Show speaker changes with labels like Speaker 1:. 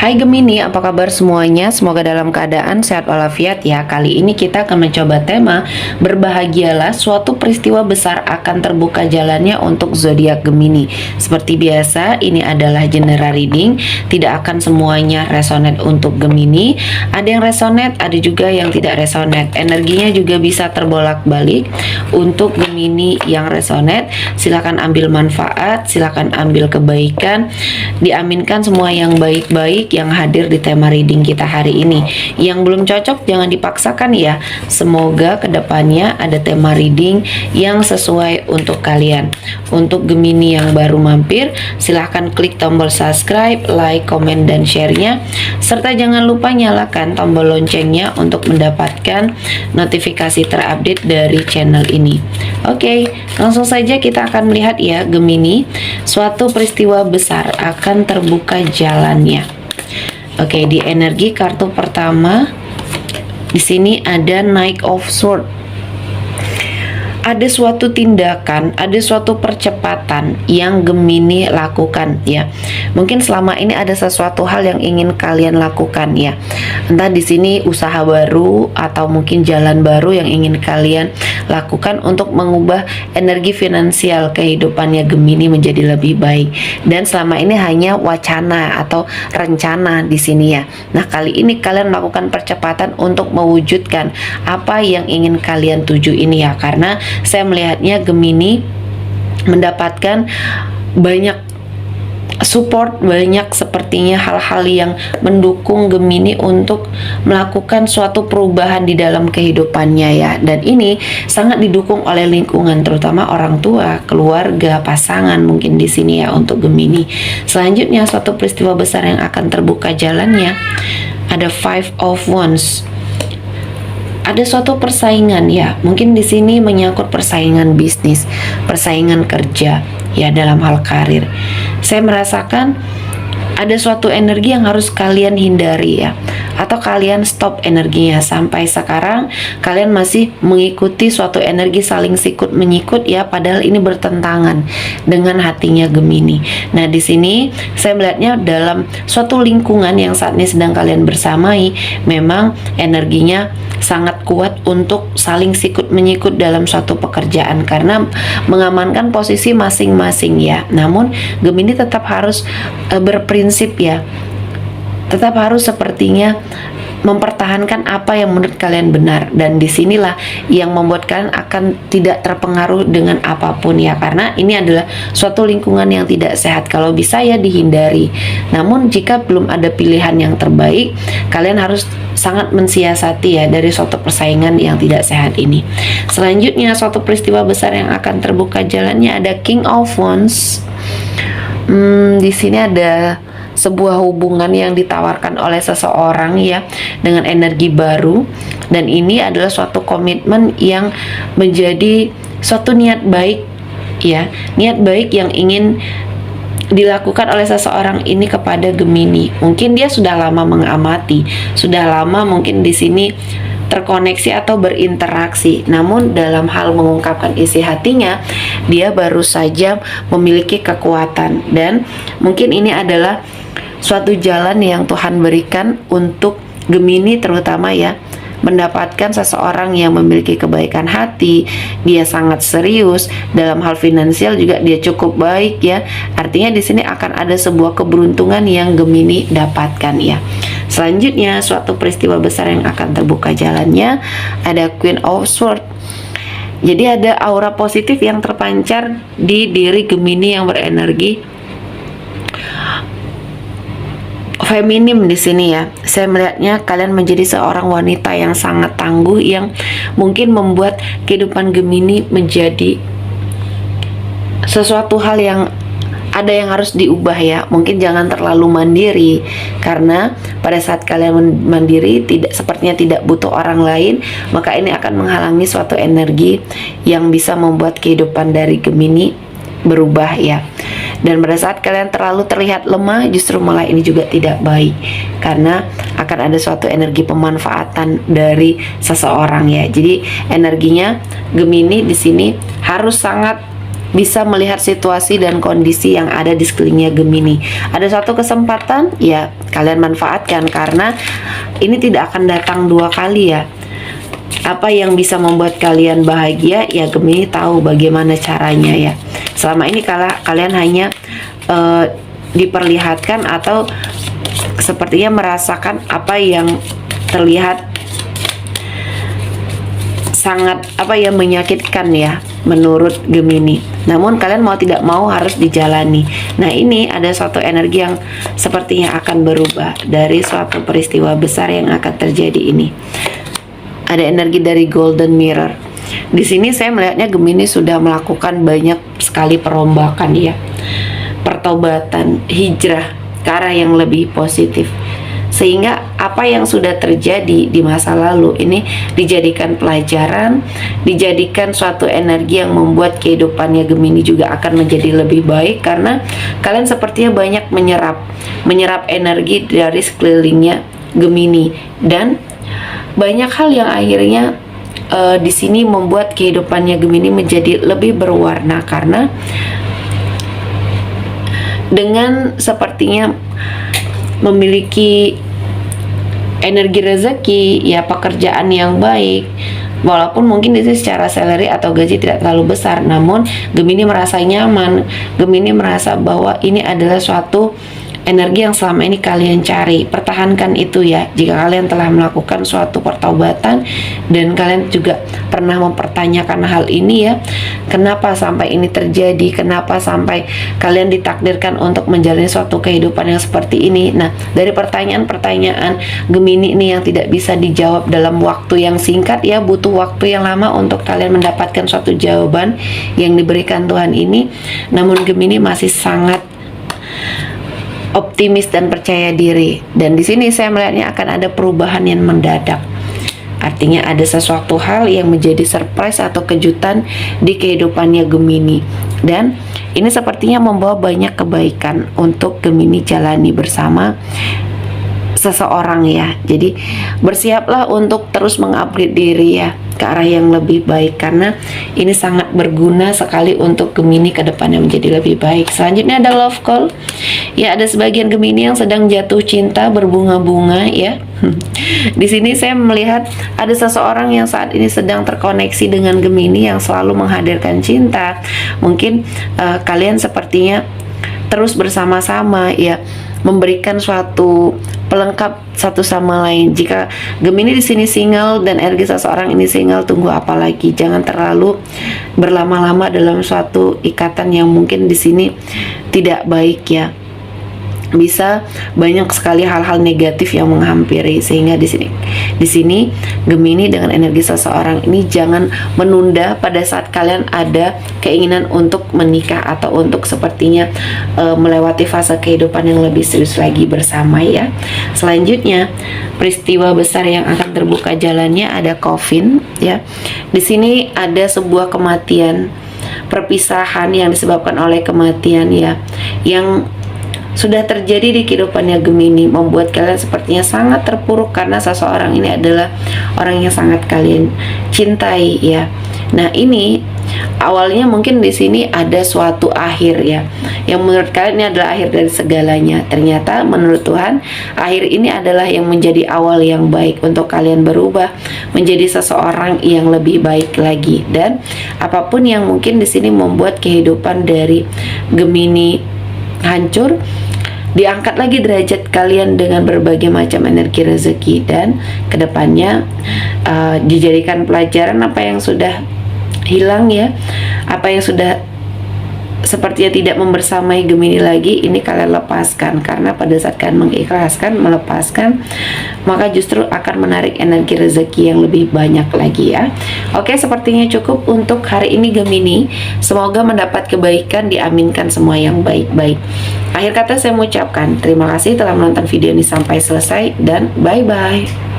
Speaker 1: Hai Gemini, apa kabar semuanya? Semoga dalam keadaan sehat walafiat ya. Kali ini kita akan mencoba tema berbahagialah, suatu peristiwa besar akan terbuka jalannya untuk zodiak Gemini. Seperti biasa, ini adalah general reading, tidak akan semuanya resonate untuk Gemini. Ada yang resonate, ada juga yang tidak resonate. Energinya juga bisa terbolak-balik. Untuk Gemini yang resonate, silakan ambil manfaat, silakan ambil kebaikan. Diaminkan semua yang baik-baik yang hadir di tema reading kita hari ini. Yang belum cocok jangan dipaksakan ya. Semoga kedepannya ada tema reading yang sesuai untuk kalian. Untuk Gemini yang baru mampir, silahkan klik tombol subscribe, like, komen, dan share-nya. Serta jangan lupa nyalakan tombol loncengnya untuk mendapatkan notifikasi terupdate dari channel ini. Oke, langsung saja kita akan melihat ya Gemini, suatu peristiwa besar akan terbuka jalannya. Oke, di energi kartu pertama di sini ada Knight of Swords. Ada suatu tindakan, ada suatu percepatan yang Gemini lakukan ya. Mungkin selama ini ada sesuatu hal yang ingin kalian lakukan ya. Entah di sini usaha baru atau mungkin jalan baru yang ingin kalian lakukan untuk mengubah energi finansial kehidupannya Gemini menjadi lebih baik. Dan selama ini hanya wacana atau rencana di sini ya. Nah, kali ini kalian melakukan percepatan untuk mewujudkan apa yang ingin kalian tuju ini ya, karena saya melihatnya Gemini mendapatkan banyak support, banyak sepertinya hal-hal yang mendukung Gemini untuk melakukan suatu perubahan di dalam kehidupannya ya. Dan ini sangat didukung oleh lingkungan, terutama orang tua, keluarga, pasangan mungkin di sini ya untuk Gemini. Selanjutnya suatu peristiwa besar yang akan terbuka jalannya, ada Five of Wands. Ada suatu persaingan ya, mungkin di sini menyangkut persaingan bisnis, persaingan kerja ya dalam hal karir. Saya merasakan ada suatu energi yang harus kalian hindari ya, atau kalian stop energinya. Sampai sekarang kalian masih mengikuti suatu energi saling sikut menyikut ya, padahal ini bertentangan dengan hatinya Gemini. Nah, di sini saya melihatnya dalam suatu lingkungan yang saat ini sedang kalian bersamai, memang energinya sangat kuat untuk saling sikut menyikut dalam suatu pekerjaan karena mengamankan posisi masing-masing ya. Namun Gemini tetap harus berprinsip ya, tetap harus sepertinya mempertahankan apa yang menurut kalian benar. Dan disinilah yang membuat kalian akan tidak terpengaruh dengan apapun ya, karena ini adalah suatu lingkungan yang tidak sehat. Kalau bisa ya dihindari. Namun jika belum ada pilihan yang terbaik, kalian harus sangat mensiasati ya dari suatu persaingan yang tidak sehat ini. Selanjutnya suatu peristiwa besar yang akan terbuka jalannya, ada King of Wands. Di sini ada sebuah hubungan yang ditawarkan oleh seseorang ya dengan energi baru, dan ini adalah suatu komitmen yang menjadi suatu niat baik ya, niat baik yang ingin dilakukan oleh seseorang ini kepada Gemini. Mungkin dia sudah lama mengamati, sudah lama mungkin di sini terkoneksi atau berinteraksi, namun dalam hal mengungkapkan isi hatinya dia baru saja memiliki kekuatan. Dan mungkin ini adalah suatu jalan yang Tuhan berikan untuk Gemini terutama ya, mendapatkan seseorang yang memiliki kebaikan hati, dia sangat serius dalam hal finansial juga dia cukup baik ya. Artinya di sini akan ada sebuah keberuntungan yang Gemini dapatkan ya. Selanjutnya suatu peristiwa besar yang akan terbuka jalannya, ada Queen of Swords. Jadi ada aura positif yang terpancar di diri Gemini yang berenergi feminim di sini ya. Saya melihatnya kalian menjadi seorang wanita yang sangat tangguh, yang mungkin membuat kehidupan Gemini menjadi sesuatu hal yang ada yang harus diubah ya. Mungkin jangan terlalu mandiri, karena pada saat kalian mandiri sepertinya tidak butuh orang lain, maka ini akan menghalangi suatu energi yang bisa membuat kehidupan dari Gemini berubah ya. Dan pada saat kalian terlalu terlihat lemah, justru malah ini juga tidak baik, karena akan ada suatu energi pemanfaatan dari seseorang ya. Jadi energinya Gemini di sini harus sangat bisa melihat situasi dan kondisi yang ada di sekelilingnya Gemini. Ada suatu kesempatan, ya kalian manfaatkan, karena ini tidak akan datang dua kali ya. Apa yang bisa membuat kalian bahagia, ya Gemini tahu bagaimana caranya ya. Selama ini kalian hanya diperlihatkan atau sepertinya merasakan apa yang terlihat sangat menyakitkan ya menurut Gemini. Namun kalian mau tidak mau harus dijalani. Nah, ini ada suatu energi yang sepertinya akan berubah dari suatu peristiwa besar yang akan terjadi ini. Ada energi dari Golden Mirror. Di sini saya melihatnya Gemini sudah melakukan banyak sekali perombakan ya. Pertobatan, hijrah ke arah yang lebih positif. Sehingga apa yang sudah terjadi di masa lalu ini dijadikan pelajaran, dijadikan suatu energi yang membuat kehidupannya Gemini juga akan menjadi lebih baik, karena kalian sepertinya banyak menyerap energi dari sekelilingnya Gemini, dan banyak hal yang akhirnya di sini membuat kehidupannya Gemini menjadi lebih berwarna, karena dengan sepertinya memiliki energi rezeki ya, pekerjaan yang baik, walaupun mungkin itu secara salary atau gaji tidak terlalu besar, namun Gemini merasa nyaman. Gemini merasa bahwa ini adalah suatu energi yang selama ini kalian cari. Pertahankan itu ya. Jika kalian telah melakukan suatu pertobatan dan kalian juga pernah mempertanyakan hal ini ya, kenapa sampai ini terjadi, kenapa sampai kalian ditakdirkan untuk menjalani suatu kehidupan yang seperti ini. Nah, dari pertanyaan-pertanyaan Gemini ini yang tidak bisa dijawab dalam waktu yang singkat ya, butuh waktu yang lama untuk kalian mendapatkan suatu jawaban yang diberikan Tuhan ini. Namun Gemini masih sangat optimis dan percaya diri, dan di sini saya melihatnya akan ada perubahan yang mendadak. Artinya ada sesuatu hal yang menjadi surprise atau kejutan di kehidupannya Gemini, dan ini sepertinya membawa banyak kebaikan untuk Gemini jalani bersama seseorang ya. Jadi bersiaplah untuk terus mengupgrade diri ya ke arah yang lebih baik, karena ini sangat berguna sekali untuk Gemini ke depannya menjadi lebih baik. Selanjutnya ada love call. Ya, ada sebagian Gemini yang sedang jatuh cinta berbunga-bunga ya. Di sini saya melihat ada seseorang yang saat ini sedang terkoneksi dengan Gemini yang selalu menghadirkan cinta. Mungkin kalian sepertinya terus bersama-sama ya, memberikan suatu pelengkap satu sama lain. Jika Gemini di sini single dan energi seseorang ini single, tunggu apa lagi? Jangan terlalu berlama-lama dalam suatu ikatan yang mungkin di sini tidak baik ya. Bisa banyak sekali hal-hal negatif yang menghampiri, sehingga di sini Gemini dengan energi seseorang ini jangan menunda pada saat kalian ada keinginan untuk menikah atau untuk sepertinya melewati fase kehidupan yang lebih serius lagi bersama ya. Selanjutnya peristiwa besar yang akan terbuka jalannya ada Coffin ya. Di sini ada sebuah kematian, perpisahan yang disebabkan oleh kematian ya, yang sudah terjadi di kehidupannya Gemini, membuat kalian sepertinya sangat terpuruk karena seseorang ini adalah orang yang sangat kalian cintai ya. Nah, ini awalnya mungkin di sini ada suatu akhir ya, yang menurut kalian ini adalah akhir dari segalanya. Ternyata menurut Tuhan akhir ini adalah yang menjadi awal yang baik untuk kalian berubah menjadi seseorang yang lebih baik lagi. Dan apapun yang mungkin di sini membuat kehidupan dari Gemini hancur, diangkat lagi derajat kalian dengan berbagai macam energi rezeki, dan kedepannya dijadikan pelajaran apa yang sudah hilang ya, apa yang sudah sepertinya tidak membersamai Gemini lagi, ini kalian lepaskan, karena pada saat kalian mengikhlaskan, melepaskan, maka justru akan menarik energi rezeki yang lebih banyak lagi ya. Oke, sepertinya cukup untuk hari ini Gemini. Semoga mendapat kebaikan, diaminkan semua yang baik-baik. Akhir kata saya mengucapkan terima kasih telah menonton video ini sampai selesai, dan bye-bye.